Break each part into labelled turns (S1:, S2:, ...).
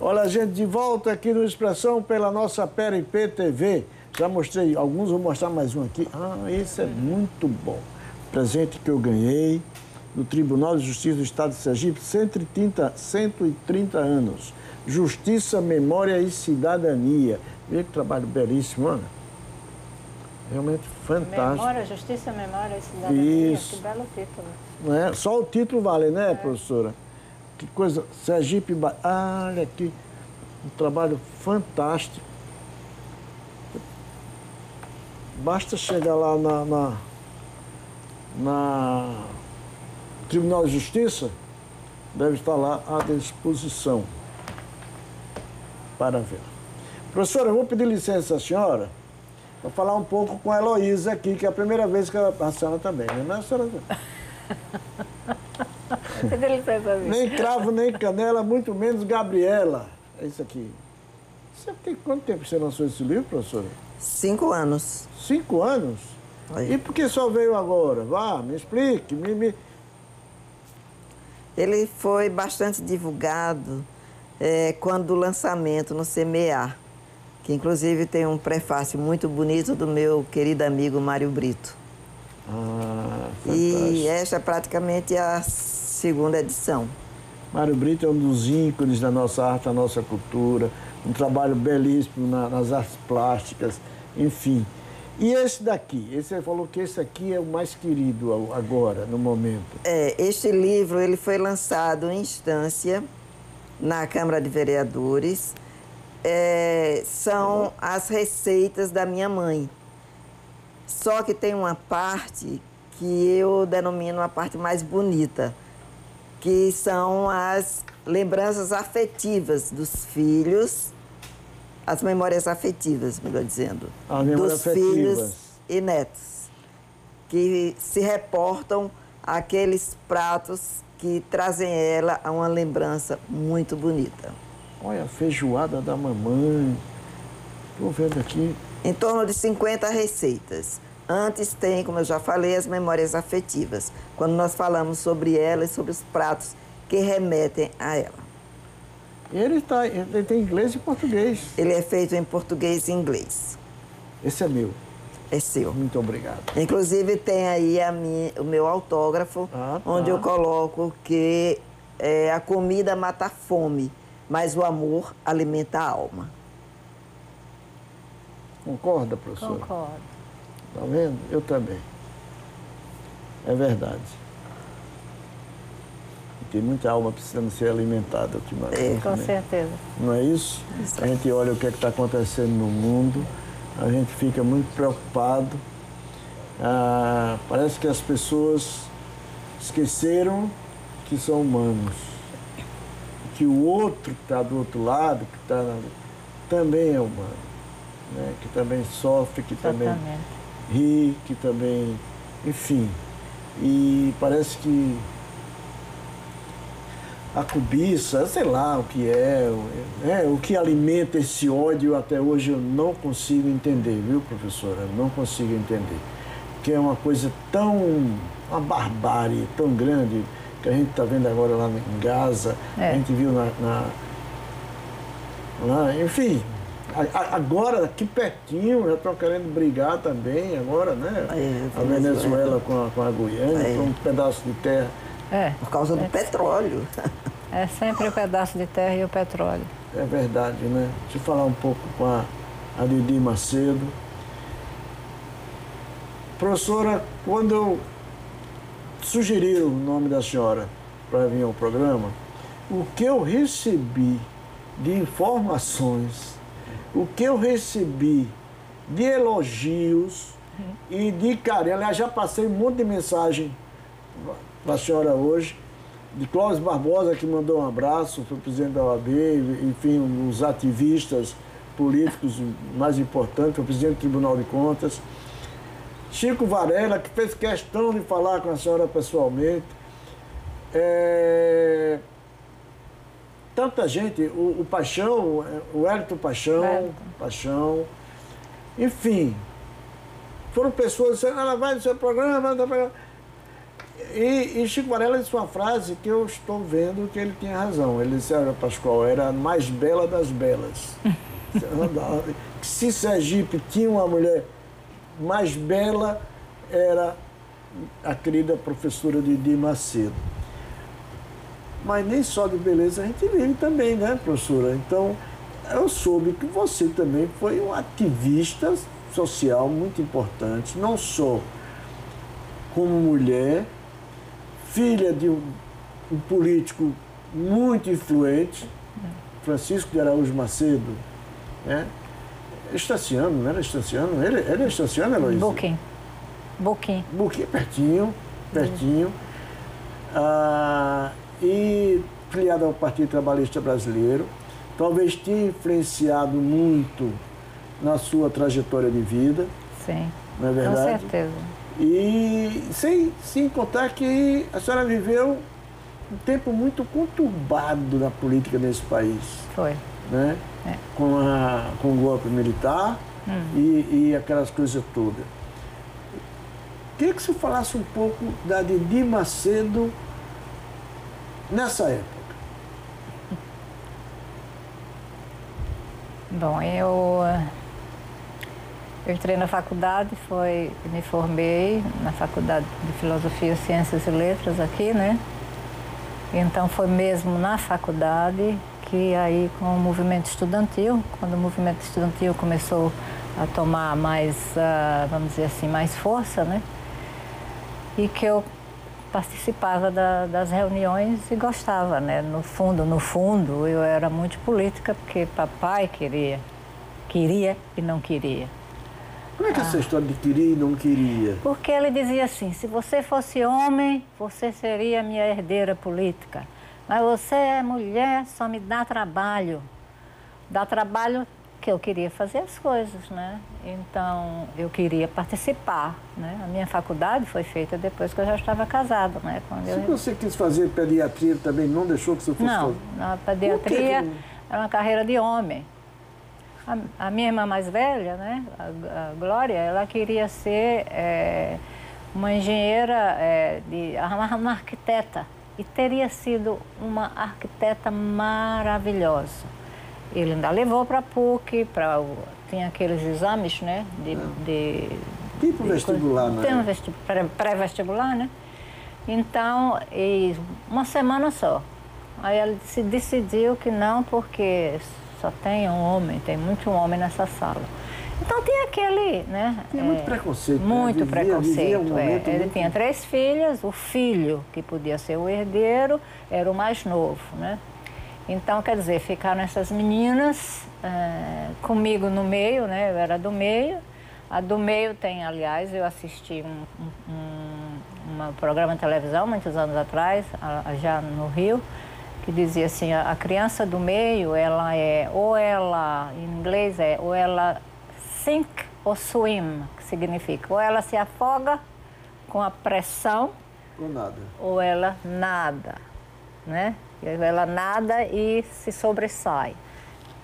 S1: Olha, gente, de volta aqui no Expressão pela nossa PRP TV. Já mostrei alguns, vou mostrar mais um aqui. Ah, esse é muito bom. Presente que eu ganhei no Tribunal de Justiça do Estado de Sergipe, 130 anos. Justiça, Memória e Cidadania. Veja que trabalho belíssimo, Ana. Realmente fantástico.
S2: Memória, Justiça, Memória e Cidadania.
S1: Isso.
S2: Que belo título.
S1: Não é? Só o título vale, né, professora? Que coisa. Sergipe... Ah, olha aqui. Um trabalho fantástico. Basta chegar lá na Tribunal de Justiça, deve estar lá à disposição para ver. Professora, eu vou pedir licença à senhora para falar um pouco com a Heloísa aqui, que é a primeira vez que a senhora também, né? A senhora... Nem cravo, nem canela, muito menos Gabriela. É isso aqui. Você tem quanto tempo que você lançou esse livro, professora?
S3: 5 anos.
S1: 5 anos?
S3: Aí.
S1: E por que só veio agora? Vá, me explique.
S3: Ele foi bastante divulgado quando do lançamento no CMEA, que inclusive tem um prefácio muito bonito do meu querido amigo Mário Brito.
S1: Ah, fantástico.
S3: E esta é praticamente a 2ª edição.
S1: Mário Brito é um dos ícones da nossa arte, da nossa cultura, um trabalho belíssimo nas artes plásticas, enfim. E esse daqui? Você falou que esse aqui é o mais querido agora, no momento.
S3: Este livro ele foi lançado em instância na Câmara de Vereadores. São as receitas da minha mãe. Só que tem uma parte que eu denomino a parte mais bonita, que são as lembranças afetivas dos filhos, as memórias afetivas, melhor dizendo, dos filhos e netos, que se reportam àqueles pratos que trazem ela a uma lembrança muito bonita.
S1: Olha, a feijoada da mamãe. Estou vendo aqui.
S3: Em torno de 50 receitas. Antes tem, como eu já falei, as memórias afetivas, quando nós falamos sobre ela e sobre os pratos que remetem a ela.
S1: Ele tem inglês e português.
S3: Ele é feito em português e inglês.
S1: Esse é meu.
S3: É seu.
S1: Muito obrigado.
S3: Inclusive tem aí o meu autógrafo, onde eu coloco que a comida mata a fome, mas o amor alimenta a alma.
S1: Concorda, professora?
S2: Concordo.
S1: Tá vendo? Eu também. É verdade. E tem muita alma precisando ser alimentada ultimamente.
S2: Com certeza.
S1: Não é isso?
S3: Exato.
S1: A gente olha o que é que está acontecendo no mundo, a gente fica muito preocupado. Parece que as pessoas esqueceram que são humanos. Que o outro que está do outro lado, também é humano. Né? Que também sofre, que também ri, que também... Enfim. E parece que a cobiça, sei lá o que o que alimenta esse ódio até hoje eu não consigo entender, viu, professora? Eu não consigo entender. Que é uma coisa uma barbárie tão grande que a gente está vendo agora lá em Gaza, a gente viu enfim, agora aqui pertinho, já estão querendo brigar também agora, né? A Venezuela com a Guiana, com um pedaço de terra.
S3: Por causa do petróleo.
S2: É sempre o pedaço de terra e o petróleo.
S1: É verdade, né? Deixa eu falar um pouco com a Didi Macedo. Professora, quando eu sugeri o nome da senhora para vir ao programa, o que eu recebi de informações, o que eu recebi de elogios e de carinho, aliás, já passei um monte de mensagem para a senhora hoje, de Clóvis Barbosa, que mandou um abraço, foi presidente da OAB, enfim, os ativistas políticos mais importantes, foi presidente do Tribunal de Contas. Chico Varela, que fez questão de falar com a senhora pessoalmente. Tanta gente, o Paixão, o Hélito Paixão, enfim, foram pessoas dizendo, ela vai no seu programa, E Chico Varela disse uma frase que eu estou vendo que ele tinha razão. Ele disse, olha, Pascoal, era a mais bela das belas. Se Sergipe tinha uma mulher mais bela, era a querida professora Didi Macedo. Mas nem só de beleza a gente vive também, né, professora? Então, eu soube que você também foi um ativista social muito importante, não só como mulher, filha de um político muito influente, Francisco de Araújo Macedo, né? Estaciano, não era Estaciano? Ele é Estaciano, Heloísa?
S2: Boquim,
S1: pertinho. E filiado ao Partido Trabalhista Brasileiro, talvez tenha influenciado muito na sua trajetória de vida.
S2: Sim,
S1: não é verdade?
S2: Com certeza.
S1: E sem contar que a senhora viveu um tempo muito conturbado na política nesse país.
S2: Foi.
S1: Né?
S2: É.
S1: Com o golpe militar e aquelas coisas todas. Queria que você falasse um pouco da Didi Macedo nessa época.
S2: Bom, eu entrei na faculdade, me formei na Faculdade de Filosofia, Ciências e Letras aqui, né? Então foi mesmo na faculdade que aí com o movimento estudantil, quando o movimento estudantil começou a tomar mais, vamos dizer assim, mais força, né? E que eu participava das reuniões e gostava, né? No fundo, eu era muito política, porque papai queria e não queria.
S1: Como é que é essa história de queria e não queria?
S2: Porque ele dizia assim, se você fosse homem, você seria minha herdeira política. Mas você é mulher, só me dá trabalho. Dá trabalho que eu queria fazer as coisas, né? Então, eu queria participar, né? A minha faculdade foi feita depois que eu já estava casada, né?
S1: Se você quis fazer pediatria, ele também não deixou que você fosse
S2: Não, a pediatria era uma carreira de homem. A minha irmã mais velha, né? A Glória, ela queria ser uma engenheira, uma arquiteta. E teria sido uma arquiteta maravilhosa. Ele ainda levou para a PUC, tinha aqueles exames, né?
S1: Tipo vestibular, né?
S2: Tem um pré-vestibular, né? Então, uma semana só. Aí ela se decidiu que não, porque só tem muito homem nessa sala. Então tinha aquele, né?
S1: Tinha muito preconceito.
S2: Muito preconceito. Ele tinha 3 filhas, o filho que podia ser o herdeiro era o mais novo, né? Então, quer dizer, ficaram essas meninas comigo no meio, né? Eu era do meio. A do meio tem, aliás, eu assisti um programa de televisão muitos anos atrás, já no Rio, que dizia assim, a criança do meio, ela em inglês ou ela sink ou swim, que significa, ou ela se afoga com a pressão, ou ela nada, né? Ela nada e se sobressai.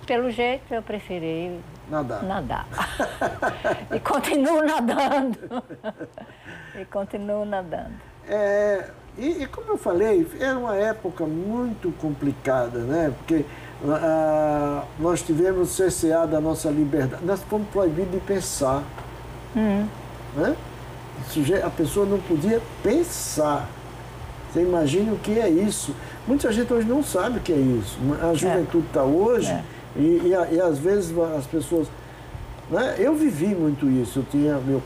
S2: Pelo jeito, eu preferi nadar. E continuo nadando.
S1: E como eu falei, era uma época muito complicada, né? Porque nós tivemos cerceado a nossa liberdade. Nós fomos proibidos de pensar. Né? A pessoa não podia pensar. Você imagina o que é isso. Muita gente hoje não sabe o que é isso. A juventude está hoje e às vezes as pessoas... Né? Eu vivi muito isso.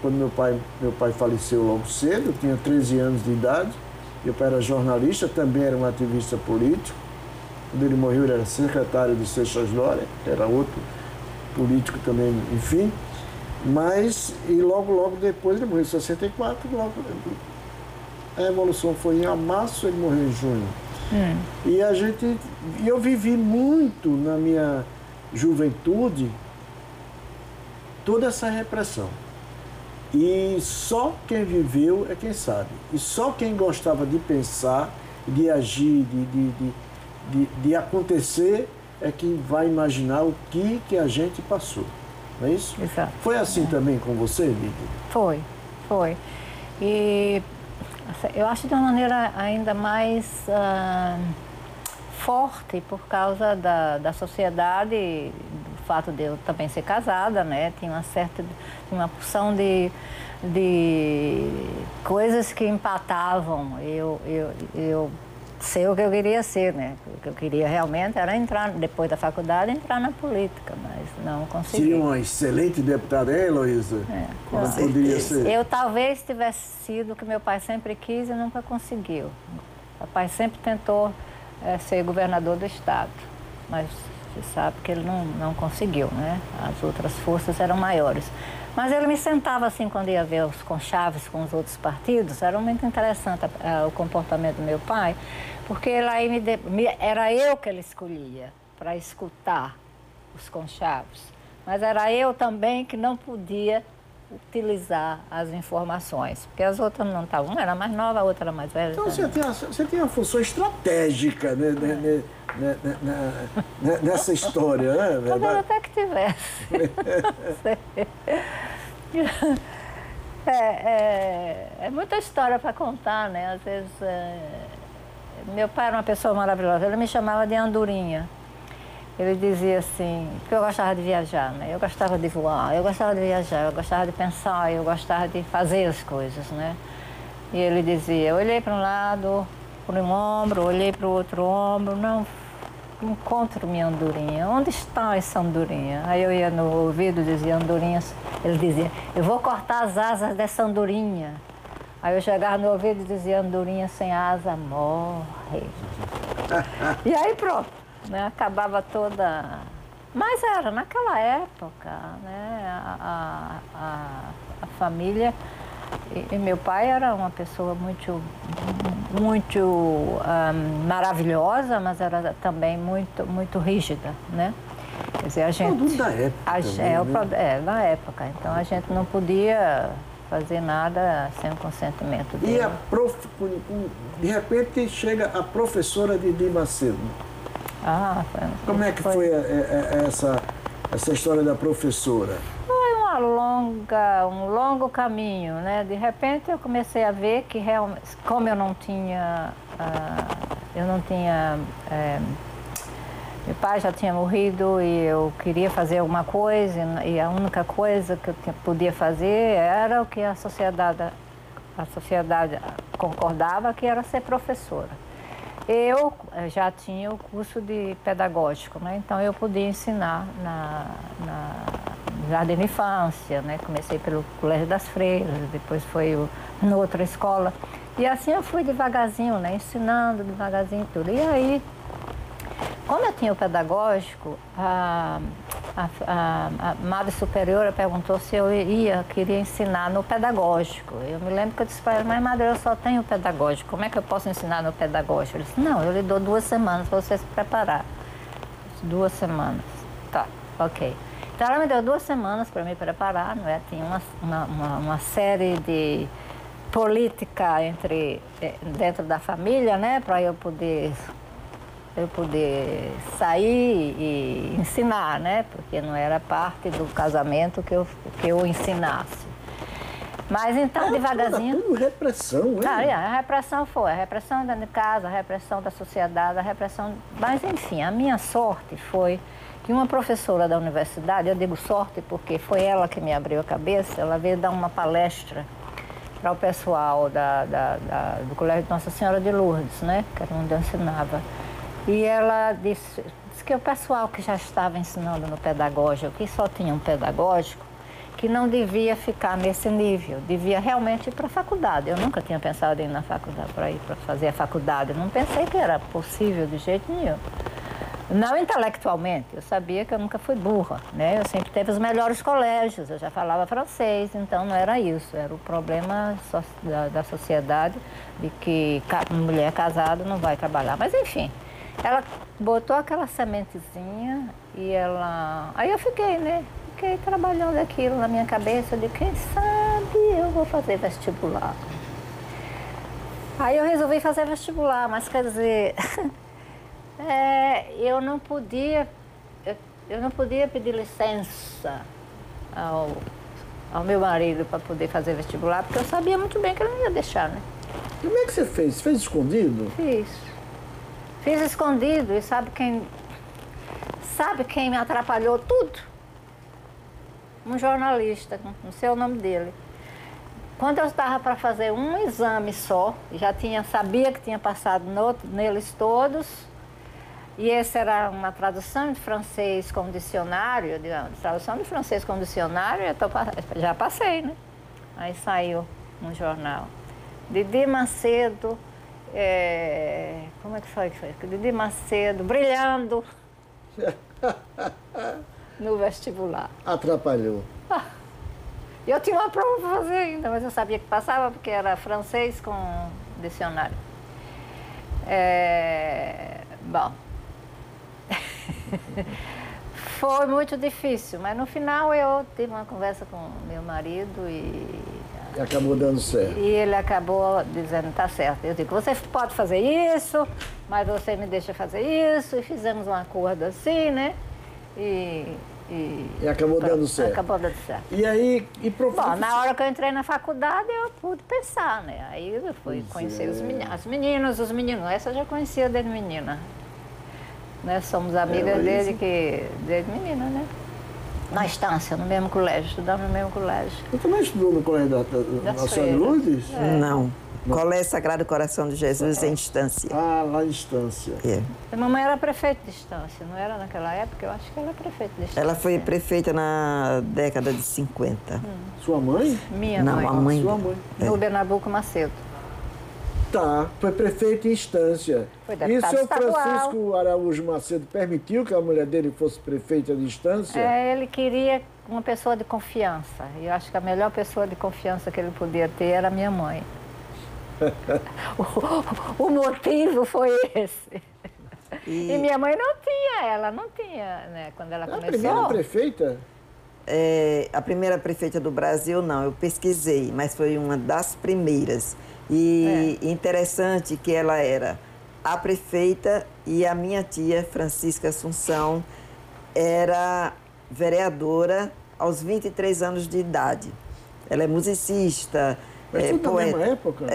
S1: Quando meu pai faleceu logo cedo, eu tinha 13 anos de idade. Meu pai era jornalista, também era um ativista político. Quando ele morreu, ele era secretário de Seixas Dória, era outro político também, enfim. E logo depois, ele morreu em 64, a Revolução foi em março, ele morreu em junho. E eu vivi muito na minha juventude toda essa repressão. E só quem viveu é quem sabe. E só quem gostava de pensar, de agir, de acontecer, é quem vai imaginar o que a gente passou. Não é isso?
S2: Exato.
S1: Foi assim também com você, Lídia?
S2: Foi. E eu acho de uma maneira ainda mais forte por causa da sociedade, do fato de eu também ser casada, né? Tinha uma porção de coisas que empatavam eu ser o que eu queria ser, né? O que eu queria realmente era entrar, depois da faculdade, entrar na política, mas não consegui.
S1: Seria uma excelente deputada, hein, Heloísa? Como poderia ser?
S2: Eu talvez tivesse sido o que meu pai sempre quis e nunca conseguiu. O pai sempre tentou ser governador do estado, mas você sabe que ele não conseguiu, né? As outras forças eram maiores. Mas ele me sentava assim quando ia ver os conchaves com os outros partidos. Era muito interessante o comportamento do meu pai, porque era eu que ele escolhia para escutar os conchaves. Mas era eu também que não podia utilizar as informações, porque as outras não estavam. Uma era mais nova, a outra era mais velha.
S1: Então você tem uma função estratégica, né, nessa história, né?
S2: Talvez até que tivesse. É muita história para contar, né? Às vezes, meu pai era uma pessoa maravilhosa, ele me chamava de andorinha. Ele dizia assim, porque eu gostava de viajar, né? Eu gostava de voar, eu gostava de viajar, eu gostava de pensar, eu gostava de fazer as coisas, né? E ele dizia, eu olhei para um lado, para um ombro, olhei para o outro ombro, não encontro minha andorinha. Onde está essa andorinha? Aí eu ia no ouvido, dizia andorinha, ele dizia, eu vou cortar as asas dessa andorinha. Aí eu chegava no ouvido e dizia, andorinha sem asa morre. E aí pronto. Né, acabava toda... Mas era naquela época, né, a família... E meu pai era uma pessoa muito maravilhosa, mas era também muito rígida, né? Quer dizer, a gente...
S1: Tudo da época.
S2: Da época. Então a gente não podia fazer nada sem o consentimento dele.
S1: E de repente chega a professora Didi Macedo. Como é que foi essa história da professora?
S2: Foi um longo caminho, né? De repente eu comecei a ver que realmente, como eu não tinha, meu pai já tinha morrido e eu queria fazer alguma coisa e a única coisa que eu podia fazer era o que a sociedade concordava, que era ser professora. Eu já tinha o curso de pedagógico, né? Então eu podia ensinar na Jardim de Infância, né? Comecei pelo Colégio das Freiras, depois foi em outra escola. E assim eu fui devagarzinho, né? Ensinando devagarzinho tudo. E aí, como eu tinha o pedagógico, a madre superiora perguntou se eu queria ensinar no pedagógico. Eu me lembro que eu disse para ela, mas madre, eu só tenho pedagógico, como é que eu posso ensinar no pedagógico? Ele disse, não, eu lhe dou 2 semanas para você se preparar. 2 semanas. Tá, ok. Então ela me deu 2 semanas para me preparar, não é? Tinha uma série de política dentro da família, né? Para eu poder sair e ensinar, né? Porque não era parte do casamento que eu ensinasse. Mas então, devagarzinho...
S1: Tudo repressão, hein?
S2: A repressão foi, a repressão dentro de casa, a repressão da sociedade, a repressão... Mas, enfim, a minha sorte foi que uma professora da universidade, eu digo sorte porque foi ela que me abriu a cabeça, ela veio dar uma palestra para o pessoal do Colégio de Nossa Senhora de Lourdes, né? Que era onde eu ensinava. E ela disse que o pessoal que já estava ensinando no pedagógico, que só tinha um pedagógico, que não devia ficar nesse nível, devia realmente ir para a faculdade. Eu nunca tinha pensado em ir na faculdade, para fazer a faculdade. Eu não pensei que era possível de jeito nenhum. Não intelectualmente, eu sabia que eu nunca fui burra, né? Eu sempre teve os melhores colégios, eu já falava francês, então não era isso. Era o problema da sociedade de que mulher casada não vai trabalhar. Mas enfim, ela botou aquela sementezinha e aí eu fiquei, né? Fiquei trabalhando aquilo na minha cabeça, de quem sabe eu vou fazer vestibular. Aí eu resolvi fazer vestibular, mas quer dizer, eu não podia pedir licença ao meu marido para poder fazer vestibular, porque eu sabia muito bem que ele não ia deixar, né?
S1: Como é que você fez? Fez escondido?
S2: Fiz escondido e sabe quem me atrapalhou tudo? Um jornalista, não sei o nome dele. Quando eu estava para fazer um exame só, sabia que tinha passado neles todos, e essa era uma tradução de francês com dicionário, tradução de francês com dicionário, já passei, né? Aí saiu no jornal. Didi Macedo, como é que foi? Didi Macedo, brilhando no vestibular.
S1: Atrapalhou.
S2: Eu tinha uma prova para fazer ainda, mas eu sabia que passava porque era francês com dicionário. Bom, foi muito difícil, mas no final eu tive uma conversa com meu marido e
S1: acabou dando certo.
S2: E ele acabou dizendo, tá certo. Eu digo, você pode fazer isso, mas você me deixa fazer isso. E fizemos um acordo assim, né? E
S1: acabou dando certo.
S2: Acabou dando certo.
S1: E aí,
S2: Bom, na hora que eu entrei na faculdade, eu pude pensar, né? Aí eu fui conhecer as meninas, os meninos. Essa eu já conhecia desde menina. Né? Somos amigas desde menina, né? Na Estância, no mesmo colégio, estudamos no mesmo colégio.
S1: Você também estudou no colégio da Nossa Senhora de Lourdes?
S3: Não. Colégio Sagrado Coração de Jesus em Estância.
S1: Ah, lá em Estância.
S2: A mamãe era prefeita de Estância, não era naquela época? Eu acho que ela era prefeita de Estância.
S3: Ela foi prefeita na década de 50.
S1: Sua mãe?
S2: Minha mãe.
S3: Não, a mãe.
S1: Sua mãe.
S2: Nubia Nabuco Macedo.
S1: Tá, foi prefeito em Estância.
S2: Foi
S1: E o seu
S2: estadual.
S1: Francisco Araújo Macedo permitiu que a mulher dele fosse prefeita de Estância?
S2: Ele queria uma pessoa de confiança. E eu acho que a melhor pessoa de confiança que ele podia ter era a minha mãe. O motivo foi esse. E minha mãe ela não tinha, né, quando ela começou.
S1: A primeira prefeita?
S3: A primeira prefeita do Brasil, não, eu pesquisei, mas foi uma das primeiras. E interessante que ela era a prefeita e a minha tia, Francisca Assunção, era vereadora aos 23 anos de idade. Ela é musicista,
S1: tudo
S3: poeta.
S1: Na mesma época?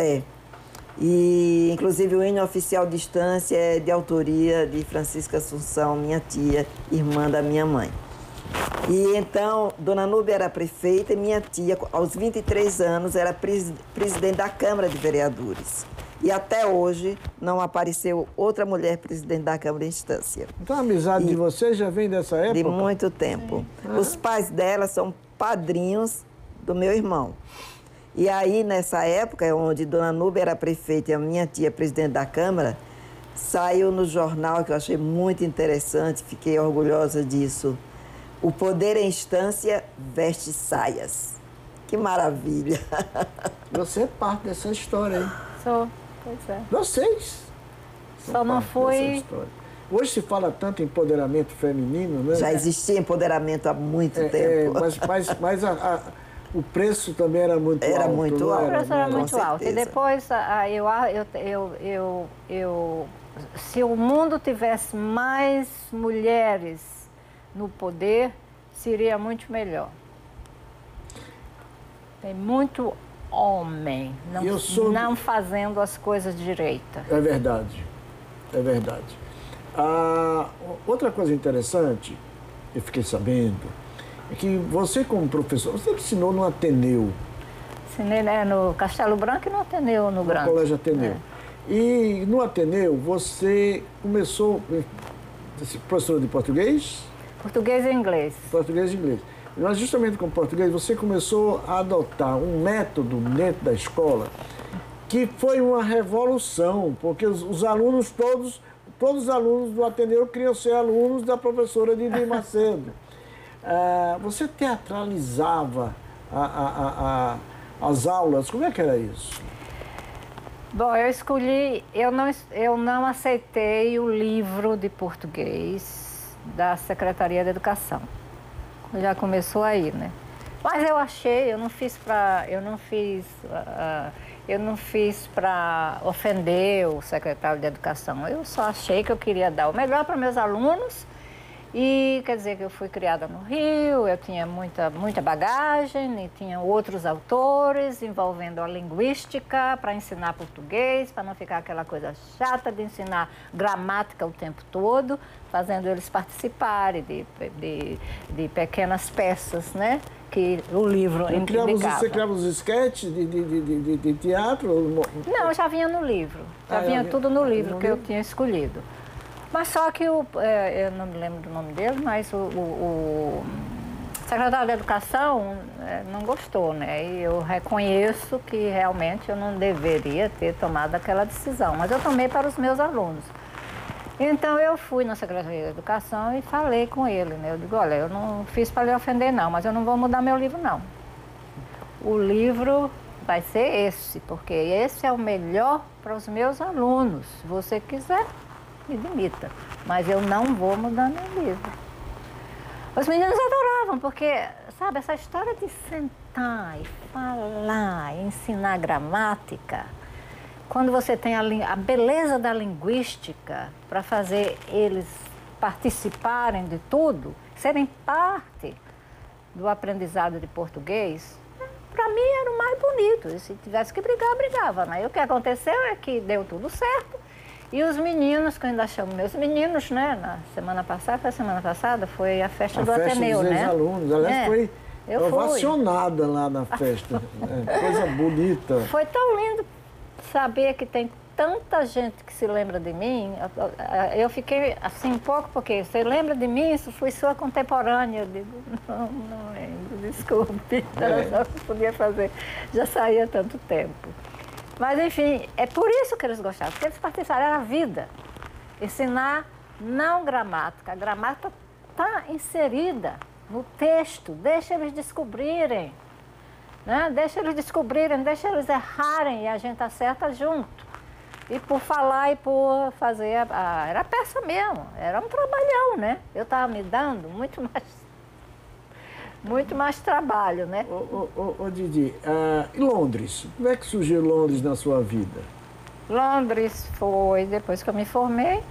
S3: E, inclusive, o hino oficial de Estância é de autoria de Francisca Assunção, minha tia, irmã da minha mãe. E então, Dona Núbia era prefeita e minha tia, aos 23 anos, era presidente da Câmara de Vereadores. E até hoje não apareceu outra mulher presidente da Câmara em Estância.
S1: Então a amizade de vocês já vem dessa época?
S3: De muito tempo. Os pais dela são padrinhos do meu irmão. E aí, nessa época, onde Dona Núbia era prefeita e a minha tia presidente da Câmara, saiu no jornal, que eu achei muito interessante, fiquei orgulhosa disso. O poder em Estância veste saias. Que maravilha!
S1: Você é parte dessa história, hein?
S2: Sou, pois é.
S1: Vocês?
S2: Só não fui...
S1: Hoje se fala tanto em empoderamento feminino, né?
S3: Já existia empoderamento há muito tempo.
S1: Mas o preço também era muito alto.
S3: Era muito alto.
S2: O preço era muito alto. E
S3: certeza.
S2: depois, se o mundo tivesse mais mulheres no poder, seria muito melhor. Tem muito homem não fazendo as coisas direita.
S1: É verdade, é verdade. Outra coisa interessante, eu fiquei sabendo, é que você como professor, você ensinou no Ateneu.
S2: Ensinei, né, no Castelo Branco e no Ateneu, no Branco.
S1: No Colégio Ateneu. E no Ateneu você começou, professora de português?
S2: Português e inglês.
S1: Português e inglês. Mas justamente com o português você começou a adotar um método dentro da escola que foi uma revolução, porque os alunos todos os alunos do Ateneu queriam ser alunos da professora Didi Macedo. Você teatralizava as aulas, como é que era isso?
S2: Bom, eu não aceitei o livro de português da Secretaria de Educação. Já começou aí, né? Mas eu achei, eu não fiz para ofender o secretário de Educação. Eu só achei que eu queria dar o melhor para meus alunos E quer dizer que eu fui criada no Rio, eu tinha muita bagagem, e tinha outros autores envolvendo a linguística para ensinar português, para não ficar aquela coisa chata de ensinar gramática o tempo todo, fazendo eles participarem de pequenas peças, né? Que o livro indicava.
S1: Você criava os esquetes de teatro?
S2: Não, já vinha no livro. Já vinha tudo no livro que eu tinha escolhido. Mas só que eu não me lembro do nome dele, mas o secretário da Educação não gostou, né? E eu reconheço que realmente eu não deveria ter tomado aquela decisão, mas eu tomei para os meus alunos. Então eu fui na Secretaria da Educação e falei com ele, né? Eu digo, olha, eu não fiz para lhe ofender não, mas eu não vou mudar meu livro não. O livro vai ser esse, porque esse é o melhor para os meus alunos. Se você quiser, me demita, mas eu não vou mudar meu livro. Os meninos adoravam, porque, sabe, essa história de sentar e falar, ensinar gramática, quando você tem a beleza da linguística para fazer eles participarem de tudo, serem parte do aprendizado de português, para mim era o mais bonito. E se tivesse que brigar, brigava. Né? E o que aconteceu é que deu tudo certo. E os meninos, que eu ainda chamo meus meninos, né? Na semana passada, foi a festa do Ateneu,
S1: dos
S2: né?
S1: Ex-alunos. Aliás, foi ovacionada lá na festa. Coisa bonita.
S2: Foi tão lindo saber que tem tanta gente que se lembra de mim. Eu fiquei assim um pouco, porque você lembra de mim? Isso fui sua contemporânea. Eu digo, não lembro, desculpe. Eu só podia fazer, já saía há tanto tempo. Mas, enfim, é por isso que eles gostavam, porque eles participaram, era a vida. Ensinar não gramática. A gramática está inserida no texto, deixa eles descobrirem. Né? Deixa eles descobrirem, deixa eles errarem e a gente acerta junto. E por falar e por fazer, era peça mesmo, era um trabalhão, né? Eu estava me dando muito mais trabalho, né?
S1: Ô Didi, e Londres? Como é que surgiu Londres na sua vida?
S2: Londres foi depois que eu me formei,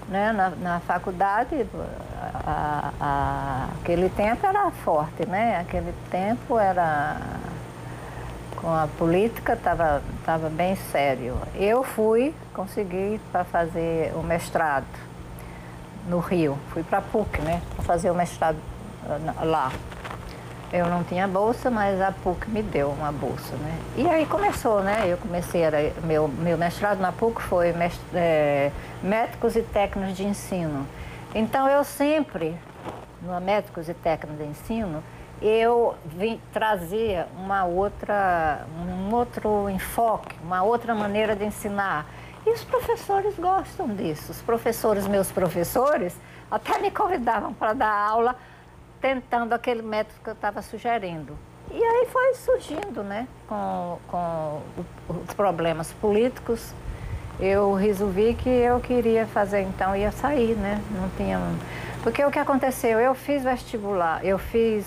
S2: né, na faculdade. Aquele tempo era forte, né? Aquele tempo era... com a política estava bem sério. Eu consegui para fazer o mestrado no Rio. Fui para a PUC, né? Para fazer o mestrado lá. Eu não tinha bolsa, mas a PUC me deu uma bolsa, né? E aí começou, né? Eu comecei, meu mestrado na PUC foi médicos e técnicos de ensino. Então eu sempre, no médicos e técnicos de ensino, eu trazia um outro enfoque, uma outra maneira de ensinar. E os professores gostam disso. Meus professores, até me convidavam para dar aula tentando aquele método que eu estava sugerindo. E aí foi surgindo, né, com os problemas políticos. Eu resolvi que eu queria fazer, então ia sair, né? Não tinha... Porque o que aconteceu? Eu fiz vestibular, eu fiz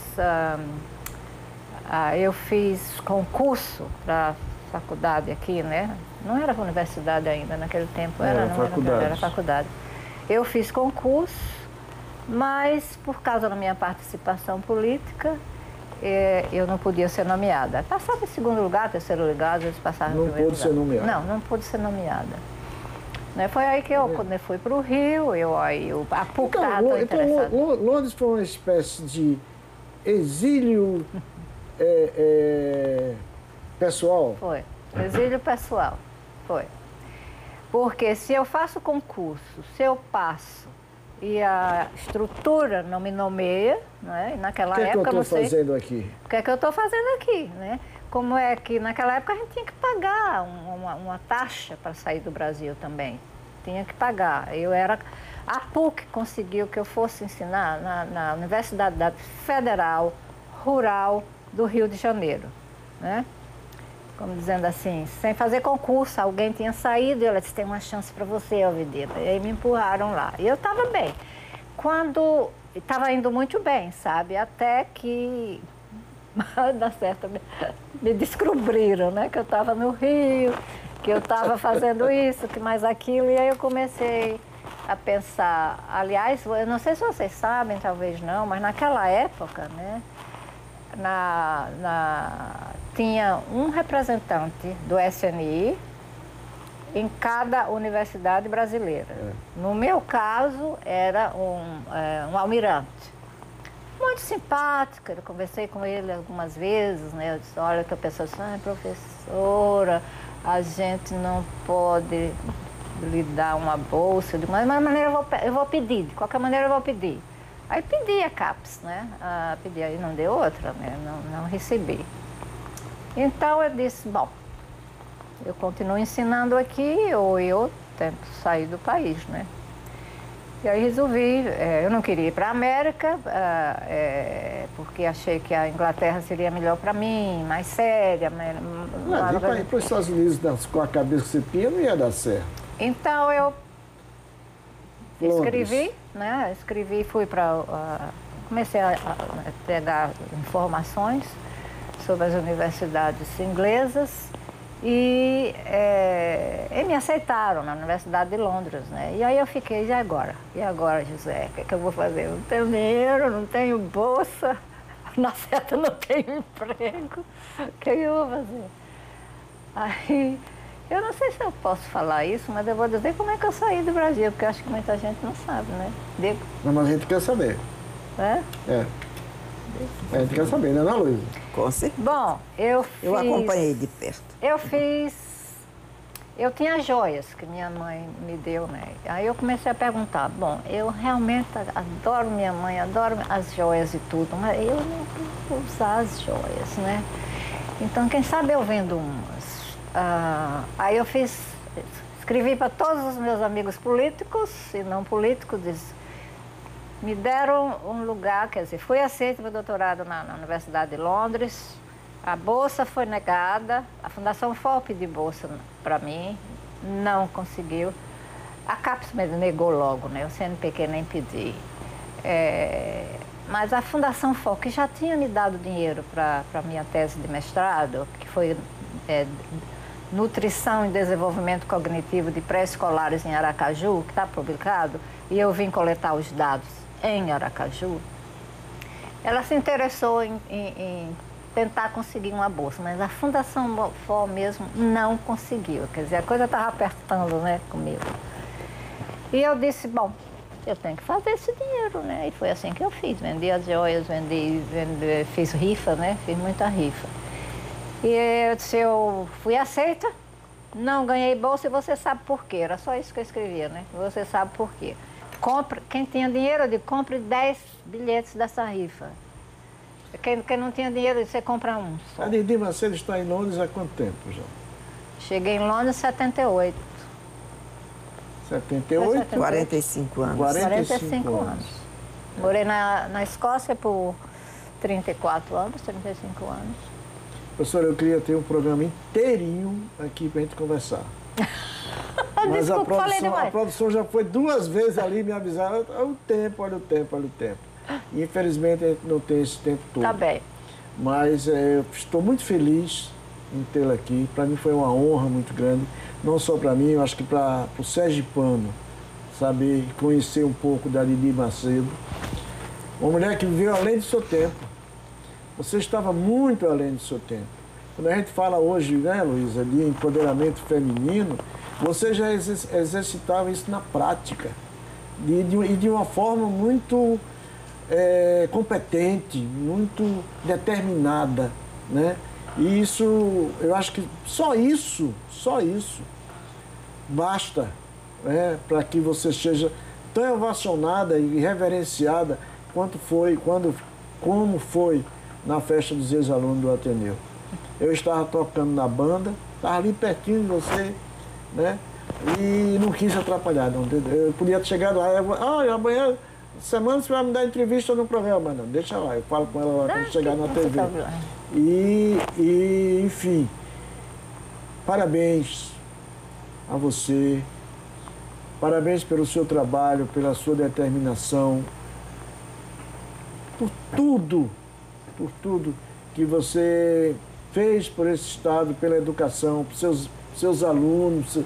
S2: concurso para faculdade aqui, né? Não era universidade ainda, naquele tempo era faculdade. Eu fiz concurso, mas por causa da minha participação política, eu não podia ser nomeada. Passava em segundo lugar, terceiro lugar, às vezes passava em primeiro lugar. Não pôde ser nomeada? Não pude ser nomeada. Né? Foi aí que eu, quando eu fui para o Rio, a PUC estava tão interessada.
S1: Então, Londres foi uma espécie de exílio pessoal?
S2: Foi, exílio pessoal, foi. Porque se eu faço concurso, se eu passo e a estrutura não me nomeia, né? E naquela época...
S1: O que é que eu estou fazendo aqui?
S2: O que é que eu estou fazendo aqui, né? Como é que naquela época a gente tinha que pagar uma taxa para sair do Brasil também. Tinha que pagar. A PUC conseguiu que eu fosse ensinar na Universidade Federal Rural do Rio de Janeiro, né? Como dizendo assim, sem fazer concurso, alguém tinha saído e ela disse, tem uma chance para você, Alvidita. E aí me empurraram lá. E eu estava bem. Estava indo muito bem, sabe? Até que, dá certo, me descobriram, né? Que eu estava no Rio, que eu estava fazendo isso, que mais aquilo. E aí eu comecei a pensar. Aliás, eu não sei se vocês sabem, talvez não, mas naquela época, né, tinha um representante do SNI em cada universidade brasileira. No meu caso, era um almirante. Muito simpático, eu conversei com ele algumas vezes, né? Eu disse, olha, que a pessoa disse, professora, a gente não pode lhe dar uma bolsa, de qualquer maneira eu vou pedir, de qualquer maneira eu vou pedir. Aí pedi a CAPES, né? Pedi, aí não deu outra, né? Não recebi. Então eu disse, bom, eu continuo ensinando aqui ou eu tento sair do país, né? E aí resolvi, eu não queria ir para a América, porque achei que a Inglaterra seria melhor para mim, mais séria.
S1: Mas ir para os Estados Unidos com a cabeça que você tinha não ia dar certo.
S2: Então eu escrevi, né? Fui para... comecei a pegar informações sobre as universidades inglesas. E me aceitaram na Universidade de Londres, né? E aí eu fiquei, e agora? E agora, José, o que eu vou fazer? Eu não tenho dinheiro, não tenho bolsa, na certa não tenho emprego, o que eu vou fazer? Aí, eu não sei se eu posso falar isso, mas eu vou dizer como é que eu saí do Brasil, porque eu acho que muita gente não sabe, né?
S1: Não, mas a gente quer saber. A gente quer saber, né, Ana Luísa?
S3: Com certeza.
S2: Bom, eu
S3: acompanhei de perto.
S2: Eu tinha joias que minha mãe me deu, né? Aí eu comecei a perguntar, bom, eu realmente adoro minha mãe, adoro as joias e tudo, mas eu não vou usar as joias, né? Então, quem sabe eu vendo umas. Aí eu escrevi para todos os meus amigos políticos e não políticos, me deram um lugar, quer dizer, fui aceita para o doutorado na Universidade de Londres, a bolsa foi negada, a Fundação FOL pediu bolsa para mim, não conseguiu. A CAPES me negou logo, né? O CNPq nem pedi. Mas a Fundação FOL, que já tinha me dado dinheiro para a minha tese de mestrado, que foi Nutrição e Desenvolvimento Cognitivo de Pré-Escolares em Aracaju, que está publicado, e eu vim coletar os dados em Aracaju, ela se interessou em tentar conseguir uma bolsa, mas a Fundação FOL mesmo não conseguiu. Quer dizer, a coisa estava apertando, né, comigo. E eu disse, bom, eu tenho que fazer esse dinheiro, né? E foi assim que eu fiz. Vendi as joias, fiz rifa, né? Fiz muita rifa. E eu disse, eu fui aceita, não ganhei bolsa e você sabe por quê. Era só isso que eu escrevia, né? Você sabe por quê. Quem tinha dinheiro, eu digo, compre 10 bilhetes dessa rifa. Quem não tinha dinheiro, você compra um só.
S1: A Didi Macedo está em Londres há quanto tempo já?
S2: Cheguei em Londres em 78.
S1: 78?
S3: 45 anos.
S2: 45 anos. Morei na Escócia por 34 anos, 35 anos.
S1: Professora, eu queria ter um programa inteirinho aqui para a gente conversar. Mas
S2: desculpa,
S1: a produção já foi 2 vezes ali me avisar, olha o tempo. E, infelizmente a gente não tem esse tempo todo.
S2: Tá bem.
S1: Mas eu estou muito feliz em tê-la aqui. Para mim foi uma honra muito grande, não só para mim, eu acho que para o sergipano, saber conhecer um pouco da Didi Macedo. Uma mulher que viveu além do seu tempo. Você estava muito além do seu tempo. Quando a gente fala hoje, né, Luísa, de empoderamento feminino, você já exercitava isso na prática. E de uma forma muito competente, muito determinada, né? E isso, eu acho que só isso basta, né, para que você seja tão ovacionada e reverenciada como foi na festa dos ex-alunos do Ateneu. Eu estava tocando na banda, estava ali pertinho de você, né? E não quis atrapalhar, não. Eu podia ter chegado lá, amanhã, semana você vai me dar entrevista no programa, não, deixa lá, eu falo com ela lá quando chegar na TV. E, enfim, parabéns a você, parabéns pelo seu trabalho, pela sua determinação, por tudo que você fez por esse Estado, pela educação, por seus alunos,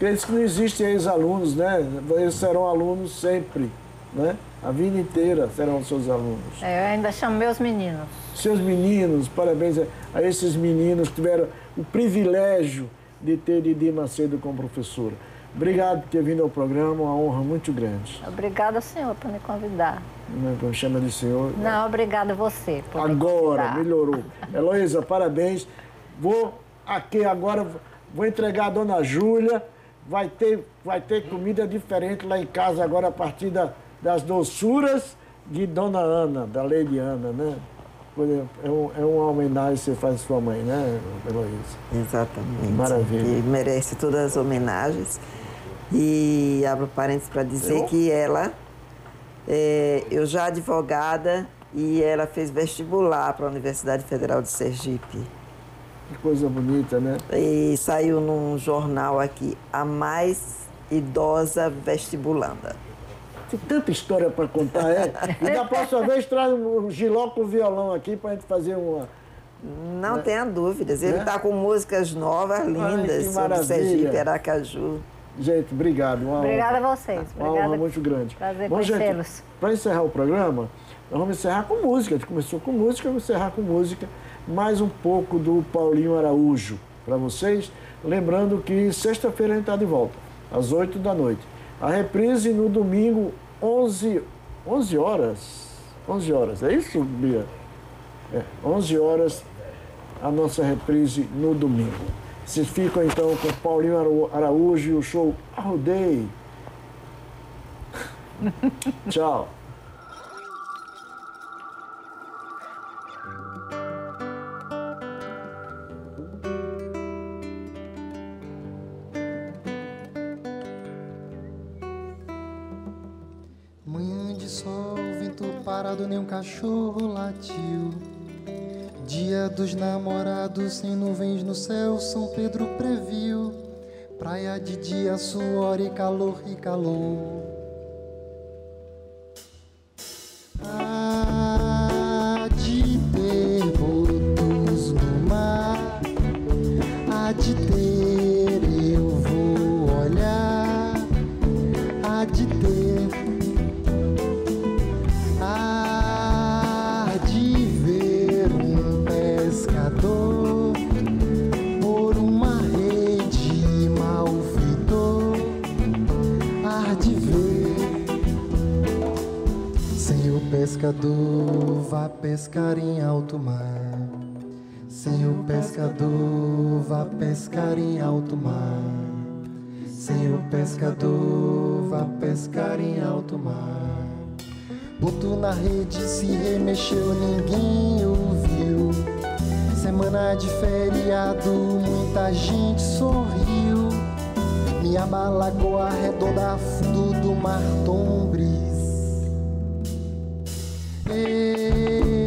S1: Pensa que não existem ex-alunos, né? Eles serão alunos sempre, né? A vida inteira serão seus alunos.
S2: Eu ainda chamo meus meninos.
S1: Seus meninos, parabéns a esses meninos que tiveram o privilégio de ter Didi Macedo como professora. Obrigado por ter vindo ao programa, uma honra muito grande.
S2: Obrigada, senhor, por me convidar.
S1: Não chama de senhor.
S2: Não, obrigada a você por me
S1: Agora,
S2: convidar.
S1: melhorou. Heloísa, parabéns. Vou aqui agora, vou entregar a dona Júlia. Vai ter comida diferente lá em casa agora a partir das doçuras de dona Ana, da Lady Ana, né? É uma homenagem que você faz à sua mãe, né, Heloísa?
S3: Exatamente.
S1: Maravilha.
S3: E merece todas as homenagens. E abro parênteses para dizer que ela, eu já advogada, e ela fez vestibular para a Universidade Federal de Sergipe.
S1: Que coisa bonita, né?
S3: E saiu num jornal aqui, a mais idosa vestibulanda.
S1: Tem tanta história para contar, E da próxima vez traz um Giló com violão aqui para a gente fazer uma...
S3: Não tenha dúvidas, ele está com músicas novas, lindas, sobre
S1: maravilha.
S3: Sergipe, Aracaju.
S1: Gente, obrigado.
S2: Obrigada a vocês.
S1: Uma honra muito grande.
S2: Prazer
S1: Bom,
S2: conhecê-los.
S1: gente, para encerrar o programa, nós vamos encerrar com música. A gente começou com música, vamos encerrar com música. Mais um pouco do Paulinho Araújo para vocês. Lembrando que sexta-feira a gente está de volta, às 8 da noite. A reprise no domingo, 11 horas. 11 horas, é isso, Bia? 11 horas a nossa reprise no domingo. Vocês ficam então com Paulinho Araújo e o show Arrudei. Tchau.
S4: Manhã de sol, vento parado, nem um cachorro latiu. Dia dos namorados, sem nuvens no céu, São Pedro previu. Praia de dia, suor e calor e calor. Há de ter botos no mar, há de ter, eu vou olhar, há de ter. Por uma rede malfeitor, há de ver. Senhor pescador, vá pescar em alto mar. Senhor pescador, vá pescar em alto mar. Senhor pescador, vá pescar em alto mar. Botou na rede, se remexeu, ninguém ouviu. Semana de feriado, muita gente sorriu. Minha malagoa redonda, fundo do mar Tombres. Ei,